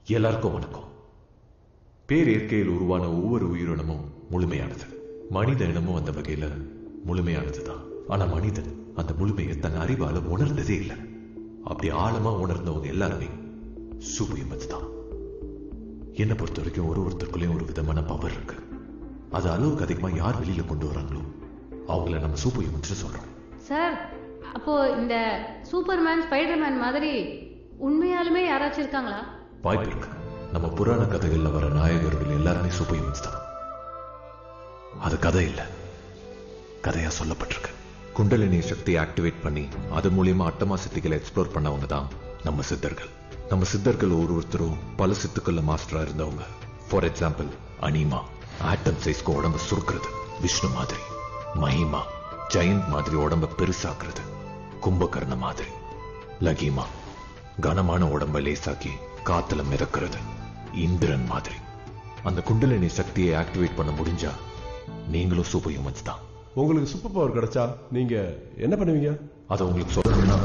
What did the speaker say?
எல்லாருக்கும் வணக்கம். பேரியற்கையில் உருவான ஒவ்வொரு உயிரினமும் முழுமையானது. மனித இனமும் அந்த வகையில முழுமையானதுதான். ஆனா மனிதன் அந்த முழுமையை தன் அறிவால உணர்ந்ததே இல்லை. அப்படி ஆழமா உணர்ந்தவங்க எல்லாருமே சூப்பர் ஹியூமன்ஸ் தான். என்னை பொறுத்த வரைக்கும் ஒருத்தருக்குள்ளேயும் ஒரு விதமான பவர் இருக்கு. அது அளவுக்கு அதிகமா யார் வெளியில கொண்டு வராங்களோ அவங்கள நம்ம சூப்பர் ஹியூமன்ஸ் சொல்றோம். சார், அப்போ இந்த சூப்பர்மேன், ஸ்பைடர்மேன் மாதிரி உண்மையாலுமே யாராச்சும் இருக்காங்களா? வாய்ப்பு இருக்கு. நம்ம புராண கதைகள்ல வர நாயகர்கள் எல்லாருமே சூப்பர் ஹியூமன்ஸ் தான். அது கதை இல்ல, கதையா சொல்லப்பட்டிருக்கு. குண்டலினி சக்தியை ஆக்டிவேட் பண்ணி அது மூலியமா அட்டமா சித்திகளை எக்ஸ்ப்ளோர் பண்ணவங்க தான் நம்ம சித்தர்கள். நம்ம சித்தர்கள் ஒருத்தரும் பல சித்துக்கள்ல மாஸ்டரா இருந்தவங்க. ஃபார் எக்ஸாம்பிள், அனிமா ஆட்டம் சைஸ்க்கு உடம்ப சுருக்குறது, விஷ்ணு மாதிரி. மஹிமா ஜெயந்த் மாதிரி உடம்ப பெருசாக்குறது, கும்பகர்ண மாதிரி. லகீமா கனமான உடம்ப லேசாக்கி காத்துல மிதக்கிறது, இந்திரன் மாதிரி. அந்த குண்டலினி சக்தியை ஆக்டிவேட் பண்ண முடிஞ்சா நீங்களும் சூப்பர் ஹியூமன்ஸ் தான். உங்களுக்கு சூப்பர் பவர் கிடைச்சா நீங்க என்ன பண்ணுவீங்க? அதை உங்களுக்கு சொல்லணும்னா